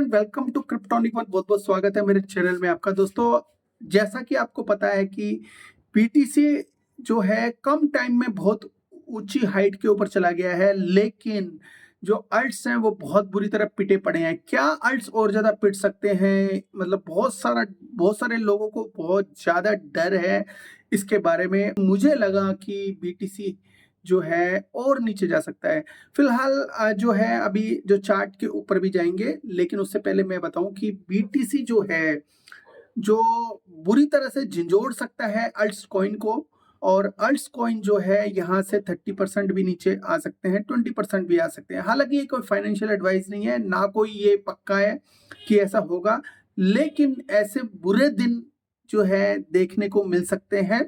Friend, welcome to Cryptonic one. बहुत बहुत स्वागत है मेरे चैनल में आपका। दोस्तों, जैसा कि आपको पता है कि बीटीसी जो है कम टाइम में बहुत ऊंची हाइट के ऊपर चला गया है, लेकिन जो अल्ट्स हैं वो बहुत बुरी तरह पिटे पड़े हैं। क्या अल्ट्स और ज्यादा पिट सकते हैं? मतलब बहुत सारे लोगों को बहुत ज्यादा डर है इसके बारे में। मुझे लगा कि बीटीसी जो है और नीचे जा सकता है। फिलहाल जो है अभी जो चार्ट के ऊपर भी जाएंगे, लेकिन उससे पहले मैं बताऊं कि बीटीसी जो है जो बुरी तरह से झंझोड़ सकता है अल्ट्स कॉइन को। और अल्ट्स कॉइन जो है यहाँ से 30% भी नीचे आ सकते हैं, 20% भी आ सकते हैं। हालांकि ये कोई फाइनेंशियल एडवाइस नहीं है, ना कोई ये पक्का है कि ऐसा होगा, लेकिन ऐसे बुरे दिन जो है देखने को मिल सकते हैं,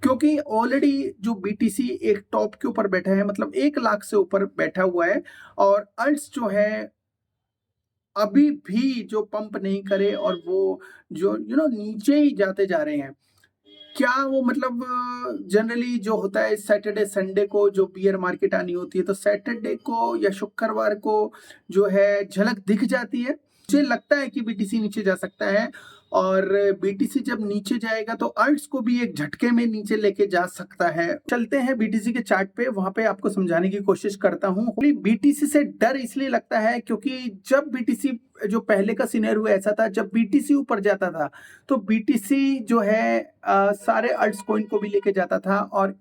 क्योंकि ऑलरेडी जो बीटीसी एक टॉप के ऊपर बैठा है, मतलब 1 लाख से ऊपर बैठा हुआ है। और अल्ट्स जो है अभी भी जो पंप नहीं करे और वो जो नीचे ही जाते जा रहे हैं। क्या वो मतलब जनरली जो होता है सैटरडे संडे को जो बियर मार्केट आनी होती है, तो सैटरडे को या शुक्रवार को जो है झलक दिख जाती है। मुझे लगता है कि बीटीसी नीचे जा सकता है, और बीटीसी जब नीचे जाएगा तो अल्ट्स को भी एक झटके में नीचे लेके जा सकता है। चलते हैं बीटीसी के चार्ट पे, वहां पे आपको समझाने की कोशिश करता हूँ। बीटीसी से डर इसलिए लगता है क्योंकि जब बीटीसी जो पहले का सिनेरियो ऐसा था, जब बीटीसी ऊपर जाता था तो बीटीसी जो है सारे अल्ट्स कॉइन को भी लेके जाता था, और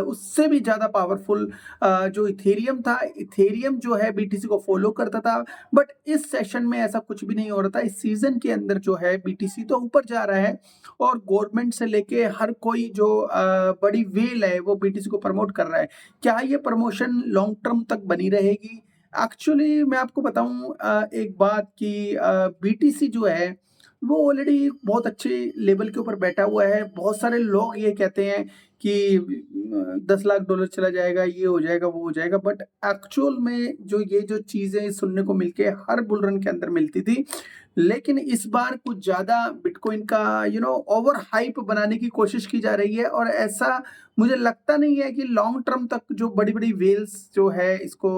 उससे भी ज्यादा पावरफुल जो इथेरियम था, इथेरियम जो है बीटीसी को फॉलो करता था। बट इस सेशन में ऐसा कुछ भी नहीं हो रहा था। इस सीजन के अंदर जो है बीटीसी तो ऊपर जा रहा है, और गवर्नमेंट से लेके हर कोई जो बड़ी वेल है वो बीटीसी को प्रमोट कर रहा है। क्या ये प्रमोशन लॉन्ग टर्म तक बनी रहेगी? एक्चुअली मैं आपको बताऊं एक बात कि बीटीसी जो है वो ऑलरेडी बहुत अच्छे लेवल के ऊपर बैठा हुआ है। बहुत सारे लोग ये कहते हैं कि $10 लाख चला जाएगा, ये हो जाएगा, वो हो जाएगा, बट एक्चुअल में जो ये जो चीजें सुनने को मिलके हर बुल रन के अंदर मिलती थी, लेकिन इस बार कुछ ज्यादा बिटकॉइन का ओवर हाइप बनाने की कोशिश की जा रही है। और ऐसा मुझे लगता नहीं है कि लॉन्ग टर्म तक जो बड़ी बड़ी वेल्स जो है इसको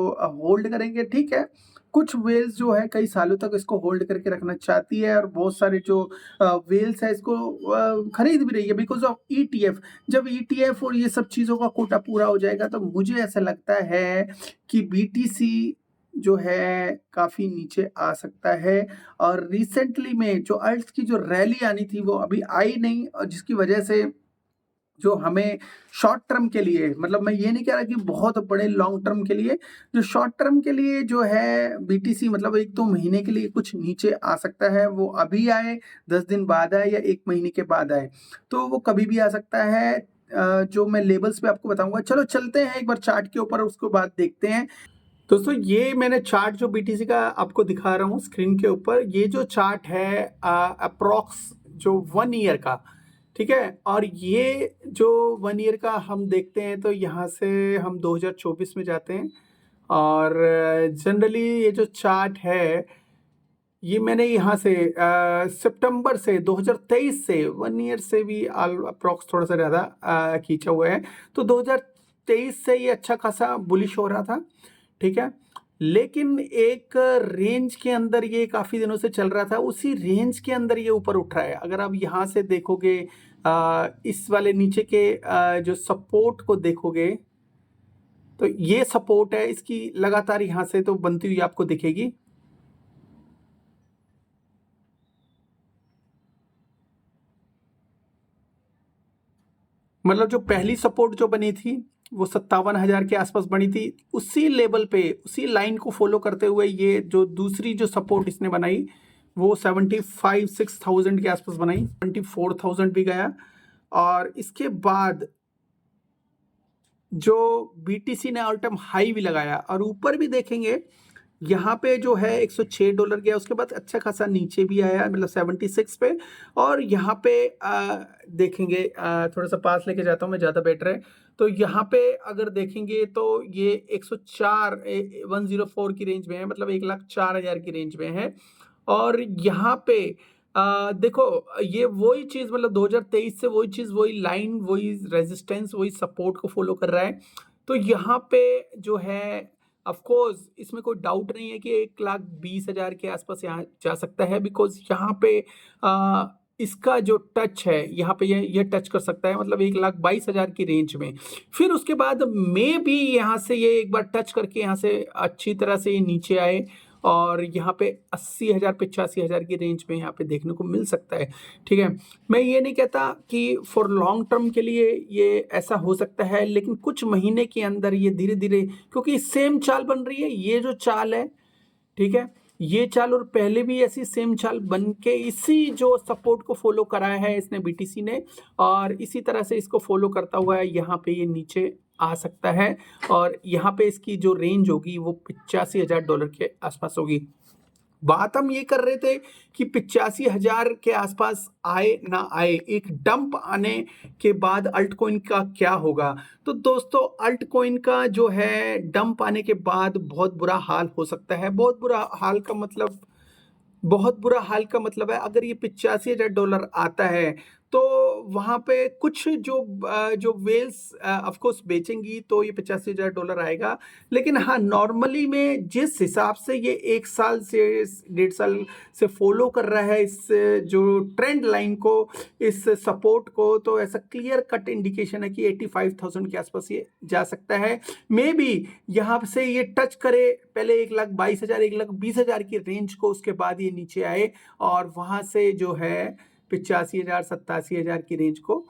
होल्ड करेंगे। ठीक है, कुछ वेल्स जो है कई सालों तक इसको होल्ड करके रखना चाहती है, और बहुत सारे जो वेल्स है इसको खरीद भी रही है बिकॉज ऑफ ईटीएफ। जब ईटीएफ और ये सब चीजों का कोटा पूरा हो जाएगा तो मुझे ऐसा लगता है कि बीटीसी जो है काफी नीचे आ सकता है। और रिसेंटली में जो अल्ट्स की जो रैली आनी थी वो अभी आई नहीं, और जिसकी वजह से जो हमें शॉर्ट टर्म के लिए, मतलब मैं ये नहीं कह रहा कि बहुत बड़े लॉन्ग टर्म के लिए, जो शॉर्ट टर्म के लिए जो है बीटीसी मतलब 1-2 महीने के लिए कुछ नीचे आ सकता है। वो अभी आए, 10 दिन बाद आए, या 1 महीने के बाद आए, तो वो कभी भी आ सकता है। जो मैं लेवल्स पे आपको बताऊंगा। चलो चलते हैं एक बार चार्ट के ऊपर, उसके बाद देखते हैं। दोस्तों, ये मैंने चार्ट जो बीटीसी का आपको दिखा रहा हूँ स्क्रीन के ऊपर, ये जो चार्ट है अप्रोक्स जो 1 ईयर का, ठीक है। और ये जो 1 ईयर का हम देखते हैं तो यहाँ से हम 2024 में जाते हैं, और जनरली ये जो चार्ट है ये मैंने यहाँ से सितंबर से 2023 से 1 ईयर से भी अप्रोक्स थोड़ा सा ज़्यादा खींचा हुआ है। तो 2023 से ये अच्छा खासा बुलिश हो रहा था, ठीक है। लेकिन एक रेंज के अंदर ये काफ़ी दिनों से चल रहा था, उसी रेंज के अंदर ये ऊपर उठ रहा है। अगर आप यहाँ से देखोगे इस वाले नीचे के जो सपोर्ट को देखोगे, तो ये सपोर्ट है इसकी, लगातार यहाँ से तो बनती हुई आपको दिखेगी। मतलब जो पहली सपोर्ट जो बनी थी वो 57,000 के आसपास बनी थी। उसी लेवल पे, उसी लाइन को फॉलो करते हुए ये जो दूसरी जो सपोर्ट इसने बनाई वो 75,000-6,000 के आसपास बनाई, 24,000 भी गया। और इसके बाद जो बीटीसी ने ऑल टाइम हाई भी लगाया, और ऊपर भी देखेंगे यहाँ पे जो है $106 गया, उसके बाद अच्छा खासा नीचे भी आया, मतलब 76 पे। और यहाँ पे देखेंगे, थोड़ा सा पास लेके जाता हूँ मैं, ज़्यादा बेटर है। तो यहाँ पे अगर देखेंगे तो ये 104 104 की रेंज में है, मतलब 1,04,000 की रेंज में है। और यहाँ पे देखो, ये वही चीज़, मतलब 2023 से वही चीज़, वही लाइन, वही रेजिस्टेंस, वही सपोर्ट को फॉलो कर रहा है। तो यहाँ पे जो है ऑफ कोर्स इसमें कोई डाउट नहीं है कि 1,20,000 के आसपास यहाँ जा सकता है, बिकॉज यहाँ पे इसका जो टच है यहाँ पे ये टच कर सकता है, मतलब 1,22,000 की रेंज में। फिर उसके बाद मे भी यहाँ से ये एक बार टच करके यहाँ से अच्छी तरह से ये नीचे आए और यहाँ पे 80,000 85,000 की रेंज में यहाँ पे देखने को मिल सकता है। ठीक है, मैं ये नहीं कहता कि फॉर लॉन्ग टर्म के लिए ये ऐसा हो सकता है, लेकिन कुछ महीने के अंदर ये धीरे धीरे, क्योंकि सेम चाल बन रही है, ये जो चाल है, ठीक है, ये चाल और पहले भी ऐसी सेम चाल बन के इसी जो सपोर्ट को फॉलो कराया है इसने बीटीसी ने, और इसी तरह से इसको फॉलो करता हुआ है यहाँ पे ये नीचे आ सकता है, और यहाँ पे इसकी जो रेंज होगी वो $85,000 के आसपास होगी। बात हम ये कर रहे थे कि 85,000 के आसपास आए ना आए, एक डंप आने के बाद अल्ट कॉइन का क्या होगा। तो दोस्तों अल्ट कॉइन का जो है डंप आने के बाद बहुत बुरा हाल हो सकता है। बहुत बुरा हाल का मतलब है अगर ये $85,000 आता है तो वहाँ पे कुछ जो वेल्स ऑफ कोर्स बेचेंगी तो ये $85,000 आएगा। लेकिन हाँ, नॉर्मली में जिस हिसाब से ये 1 साल से 1.5 साल से फॉलो कर रहा है इस जो ट्रेंड लाइन को, इस सपोर्ट को, तो ऐसा क्लियर कट इंडिकेशन है कि 85,000 के आसपास ये जा सकता है। मे बी यहाँ से ये टच करे पहले 1,22,000 1,20,000 की रेंज को, उसके बाद ये नीचे आए और वहाँ से जो है 85,000 87,000 की रेंज को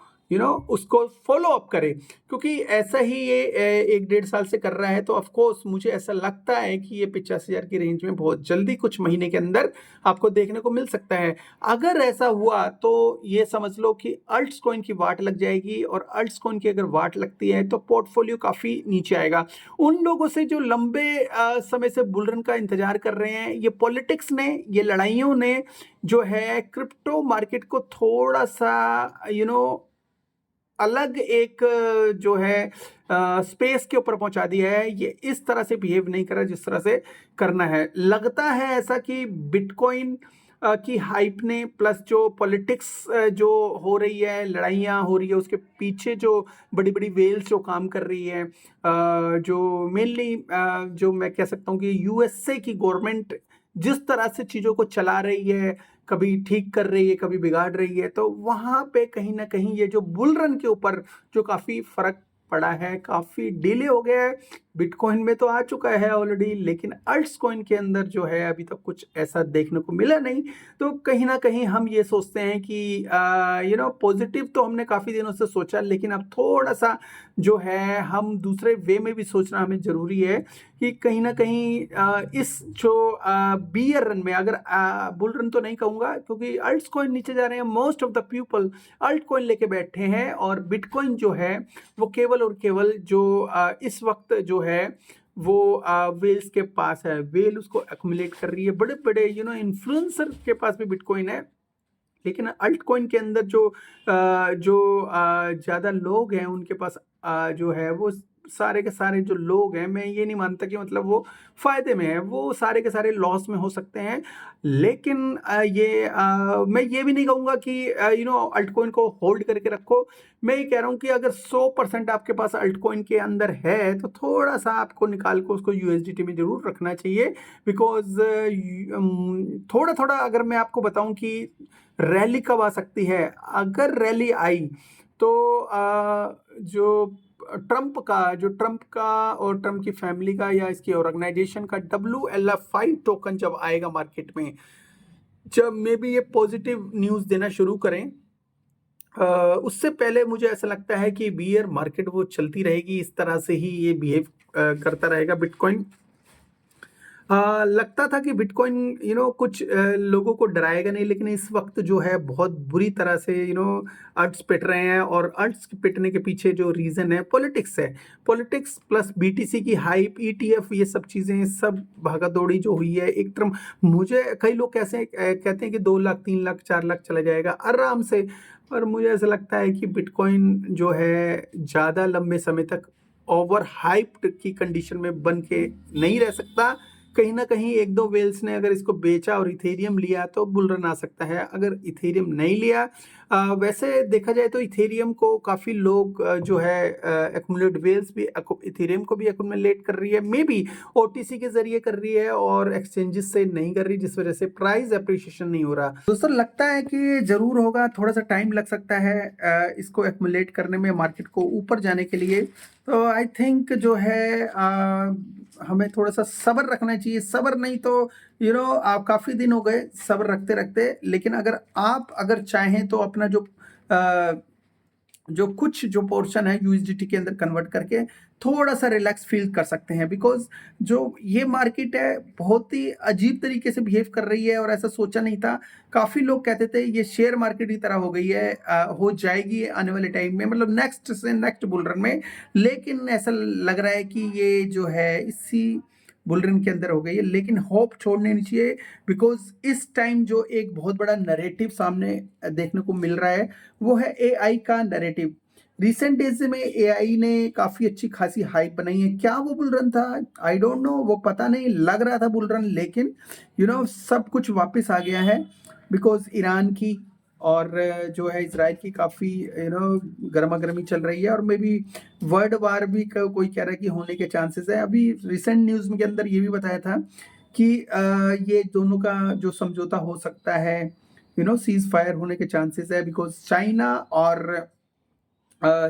उसको फॉलो अप करे, क्योंकि ऐसा ही ये 1-1.5 साल से कर रहा है। तो ऑफ कोर्स मुझे ऐसा लगता है कि ये 85,000 की रेंज में बहुत जल्दी कुछ महीने के अंदर आपको देखने को मिल सकता है। अगर ऐसा हुआ तो ये समझ लो कि अल्ट्स कॉइन की वाट लग जाएगी, और अल्ट्स कॉइन की अगर वाट लगती है तो पोर्टफोलियो काफ़ी नीचे आएगा। उन लोगों से जो लंबे समय से बुलरन का इंतजार कर रहे हैं, ये पॉलिटिक्स ने, ये लड़ाइयों ने जो है क्रिप्टो मार्केट को थोड़ा सा अलग एक जो है स्पेस के ऊपर पहुंचा दिया है। ये इस तरह से बिहेव नहीं कर रहा जिस तरह से करना है। लगता है ऐसा कि बिटकॉइन की हाइप ने, प्लस जो पॉलिटिक्स जो हो रही है, लड़ाइयाँ हो रही है, उसके पीछे जो बड़ी बड़ी वेल्स जो काम कर रही है, जो मेनली जो मैं कह सकता हूँ कि यूएसए की गवर्नमेंट जिस तरह से चीज़ों को चला रही है, कभी ठीक कर रही है, कभी बिगाड़ रही है, तो वहाँ पे कहीं ना कहीं ये जो बुल रन के ऊपर जो काफ़ी फर्क पड़ा है, काफ़ी डिले हो गया है। बिटकॉइन में तो आ चुका है ऑलरेडी, लेकिन अल्ट्स कॉइन के अंदर जो है अभी तक कुछ ऐसा देखने को मिला नहीं। तो कहीं ना कहीं हम ये सोचते हैं कि पॉजिटिव तो हमने काफ़ी दिनों से सोचा, लेकिन अब थोड़ा सा जो है हम दूसरे वे में भी सोचना हमें ज़रूरी है कि कहीं ना कहीं इस जो बियर रन में, अगर बुल रन तो नहीं कहूँगा क्योंकि अल्ट्स कॉइन नीचे जा रहे हैं, most of the people altcoin लेके बैठे हैं, और बिटकॉइन जो है वो केवल और केवल जो इस वक्त जो है वो वेल्स के पास है। वेल उसको एक्युमुलेट कर रही है, बड़े बड़े इन्फ्लुएंसर के पास भी बिटकॉइन है। लेकिन अल्ट कॉइन के अंदर जो ज़्यादा लोग हैं उनके पास जो है वो सारे के सारे जो लोग हैं, मैं ये नहीं मानता कि मतलब वो फ़ायदे में है, वो सारे के सारे लॉस में हो सकते हैं। लेकिन मैं ये भी नहीं कहूँगा कि अल्ट कॉइन को होल्ड करके रखो। मैं ये कह रहा हूँ कि अगर 100% आपके पास अल्ट कॉइन के अंदर है तो थोड़ा सा आपको निकाल कर उसको यूएसडीटी में ज़रूर रखना चाहिए, बिकॉज थोड़ा थोड़ा अगर मैं आपको बताऊँ कि रैली कब आ सकती है। अगर रैली आई तो जो ट्रंप का और ट्रंप की फैमिली का या इसकी ऑर्गेनाइजेशन का WLF5 टोकन जब आएगा मार्केट में, जब मे बी ये पॉजिटिव न्यूज़ देना शुरू करें, उससे पहले मुझे ऐसा लगता है कि बियर मार्केट वो चलती रहेगी, इस तरह से ही ये बिहेव करता रहेगा बिटकॉइन। लगता था कि बिटकॉइन कुछ लोगों को डराएगा नहीं, लेकिन इस वक्त जो है बहुत बुरी तरह से अर्ट्स पिट रहे हैं, और अर्ट्स पिटने के पीछे जो रीज़न है पॉलिटिक्स है। पॉलिटिक्स प्लस बीटीसी की हाइप, ETF, ये सब चीज़ें, सब भागा दौड़ी जो हुई है एक तरफ। मुझे कई लोग कैसे कहते हैं कि 2 लाख 3 लाख 4 लाख चला जाएगा आराम से, पर मुझे ऐसा लगता है कि बिटकॉइन जो है ज़्यादा लंबे समय तक ओवर हाइप्ड की कंडीशन में बन के नहीं रह सकता। कहीं ना कहीं 1-2 वेल्स ने अगर इसको बेचा और इथेरियम लिया तो बुल रन आ सकता है। अगर इथेरियम नहीं लिया वैसे देखा जाए तो इथेरियम को काफ़ी लोग जो है एक्यूमुलेट वेल्स भी इथेरियम को भी एक्यूमुलेट कर रही है, मे बी ओटीसी के जरिए कर रही है और एक्सचेंजेस से नहीं कर रही, जिस वजह से प्राइस अप्रिशिएशन नहीं हो रहा। दोस्तों लगता है कि जरूर होगा, थोड़ा सा टाइम लग सकता है इसको एक्यूमुलेट करने में, मार्केट को ऊपर जाने के लिए। तो आई थिंक जो है हमें थोड़ा सा सब्र रखना चाहिए। सब्र नहीं तो आप काफ़ी दिन हो गए सब्र रखते रखते, लेकिन अगर चाहें तो अपना जो कुछ जो पोर्शन है यूएसडीटी के अंदर कन्वर्ट करके थोड़ा सा रिलैक्स फील कर सकते हैं, बिकॉज जो ये मार्केट है बहुत ही अजीब तरीके से बिहेव कर रही है और ऐसा सोचा नहीं था। काफ़ी लोग कहते थे ये शेयर मार्केट की तरह हो गई है, हो जाएगी आने वाले टाइम में, मतलब नेक्स्ट से नेक्स्ट बुल रन में, लेकिन ऐसा लग रहा है कि ये जो है इसी बुल रन के अंदर हो गई है। लेकिन होप छोड़ने नहीं चाहिए, बिकॉज इस टाइम जो एक बहुत बड़ा नैरेटिव सामने देखने को मिल रहा है वो है एआई का नैरेटिव। रिसेंट डेज में एआई ने काफी अच्छी खासी हाइप बनाई है। क्या वो बुल रन था? आई डोंट नो, वो पता नहीं, लग रहा था बुल रन, लेकिन सब कुछ वापस आ गया है, बिकॉज ईरान की और जो है इसराइल की काफी गर्मा गर्मी चल रही है, और मे बी वर्ल्ड वार भी कोई कह रहा है कि होने के चांसेस है। अभी रिसेंट न्यूज में के अंदर ये भी बताया था कि ये दोनों का जो समझौता हो सकता है, सीज फायर होने के चांसेस है, बिकॉज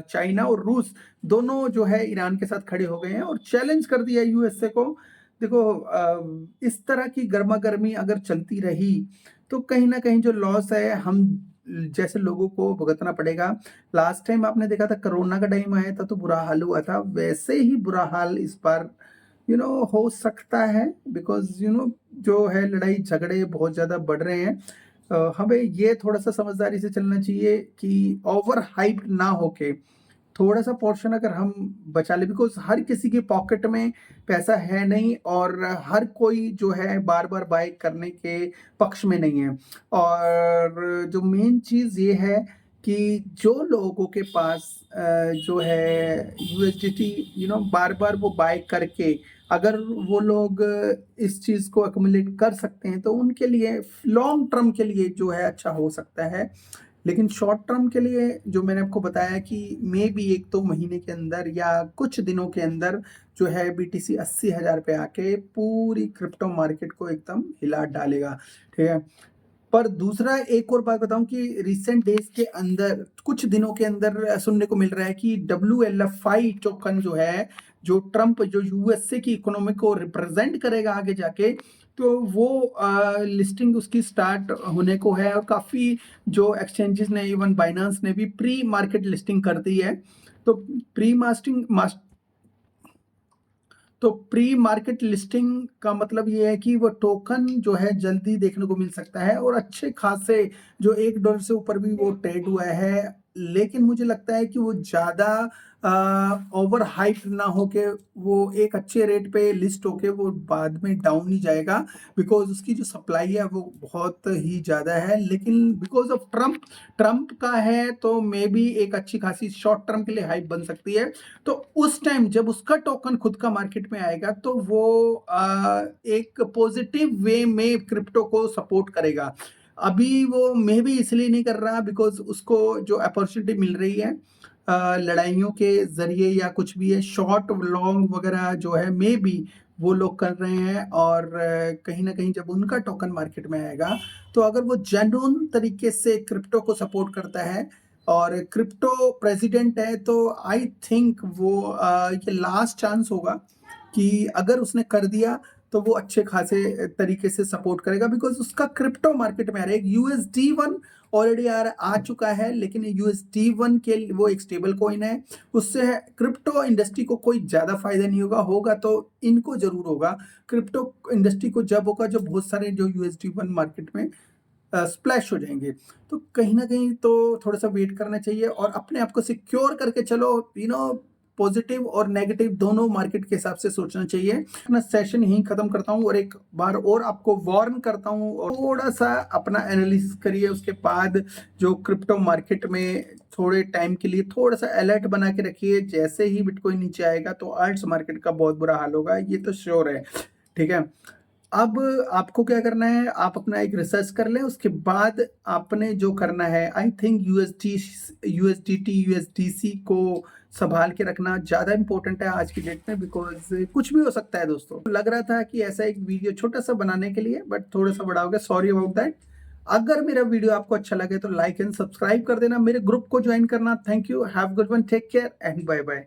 चाइना और रूस दोनों जो है ईरान के साथ खड़े हो गए हैं और चैलेंज कर दिया यूएसए को। देखो इस तरह की गर्मा गर्मी अगर चलती रही तो कहीं ना कहीं जो लॉस है हम जैसे लोगों को भुगतना पड़ेगा। लास्ट टाइम आपने देखा था कोरोना का टाइम आया था तो बुरा हाल हुआ था, वैसे ही बुरा हाल इस बार हो सकता है, बिकॉज जो है लड़ाई झगड़े बहुत ज़्यादा बढ़ रहे हैं। हमें ये थोड़ा सा समझदारी से चलना चाहिए कि ओवर हाइप ना होके थोड़ा सा पोर्शन अगर हम बचा ले, बिकॉज हर किसी के पॉकेट में पैसा है नहीं और हर कोई जो है बार बार बाय करने के पक्ष में नहीं है। और जो मेन चीज़ ये है कि जो लोगों के पास जो है यूएसडीटी बार बार वो बाय करके अगर वो लोग इस चीज़ को अक्यूमुलेट कर सकते हैं तो उनके लिए लॉन्ग टर्म के लिए जो है अच्छा हो सकता है। लेकिन शॉर्ट टर्म के लिए जो मैंने आपको बताया कि मे बी 1-2 महीने के अंदर या कुछ दिनों के अंदर जो है बीटीसी 80,000 पे आके पूरी क्रिप्टो मार्केट को एकदम हिला डालेगा, ठीक है। पर दूसरा एक और बात बताऊं कि रिसेंट डेज के अंदर कुछ दिनों के अंदर सुनने को मिल रहा है कि WLFI टोकन जो है, जो ट्रम्प जो यूएसए की इकोनॉमी को रिप्रेजेंट करेगा आगे जाके, तो वो लिस्टिंग उसकी स्टार्ट होने को है और काफ़ी जो एक्सचेंजेस ने, इवन बाइनांस ने भी प्री मार्केट लिस्टिंग कर दी है। तो प्री मार्केट लिस्टिंग का मतलब ये है कि वो टोकन जो है जल्दी देखने को मिल सकता है और अच्छे खासे जो $1 से ऊपर भी वो ट्रेड हुआ है। लेकिन मुझे लगता है कि वो ज़्यादा ओवर हाइप ना होके वो एक अच्छे रेट पे लिस्ट होके वो बाद में डाउन ही जाएगा, बिकॉज उसकी जो सप्लाई है वो बहुत ही ज़्यादा है। लेकिन बिकॉज ऑफ ट्रम्प का है तो मे बी एक अच्छी खासी शॉर्ट टर्म के लिए हाइप बन सकती है। तो उस टाइम जब उसका टोकन खुद का मार्केट में आएगा तो वो एक पॉजिटिव वे में क्रिप्टो को सपोर्ट करेगा। अभी वो मे भी इसलिए नहीं कर रहा बिकॉज उसको जो अपॉर्चुनिटी मिल रही है लड़ाइयों के जरिए या कुछ भी है, शॉर्ट लॉन्ग वगैरह जो है मे बी वो लोग कर रहे हैं। और कहीं ना कहीं जब उनका टोकन मार्केट में आएगा तो अगर वो जेन्युइन तरीके से क्रिप्टो को सपोर्ट करता है और क्रिप्टो प्रेसिडेंट है तो आई थिंक वो ये लास्ट चांस होगा कि अगर उसने कर दिया तो वो अच्छे खासे तरीके से सपोर्ट करेगा, बिकॉज उसका क्रिप्टो मार्केट में आ रहा है। USD1 ऑलरेडी आ चुका है, लेकिन USD1 के वो एक स्टेबल कॉइन है, उससे क्रिप्टो इंडस्ट्री को कोई ज़्यादा फायदा नहीं होगा तो इनको जरूर होगा। क्रिप्टो इंडस्ट्री को जब होगा जब बहुत सारे जो USD1 मार्केट में स्प्लैश हो जाएंगे। तो कहीं ना कहीं तो थोड़ा सा वेट करना चाहिए और अपने आप को सिक्योर करके चलो, पॉजिटिव और नेगेटिव दोनों मार्केट के हिसाब से सोचना चाहिए। अपना सेशन यहीं खत्म करता हूँ और एक बार और आपको वार्न करता हूँ और थोड़ा सा अपना एनालिसिस करिए। उसके बाद जो क्रिप्टो मार्केट में थोड़े टाइम के लिए थोड़ा सा अलर्ट बना के रखिए। जैसे ही बिटकॉइन नीचे आएगा तो अल्ट्स मार्केट का बहुत बुरा हाल होगा, ये तो श्योर है, ठीक है। अब आपको क्या करना है, आप अपना एक रिसर्च कर लें, उसके बाद आपने जो करना है, आई थिंक यूएसडीटी यूएसडीसी को संभाल के रखना ज़्यादा इंपॉर्टेंट है आज की डेट में, बिकॉज कुछ भी हो सकता है दोस्तों। लग रहा था कि ऐसा एक वीडियो छोटा सा बनाने के लिए, बट थोड़ा सा बड़ा हो गया, सॉरी अबाउट दैट। अगर मेरा वीडियो आपको अच्छा लगे तो लाइक एंड सब्सक्राइब कर देना, मेरे ग्रुप को ज्वाइन करना। Thank you, have good one, take care and bye bye.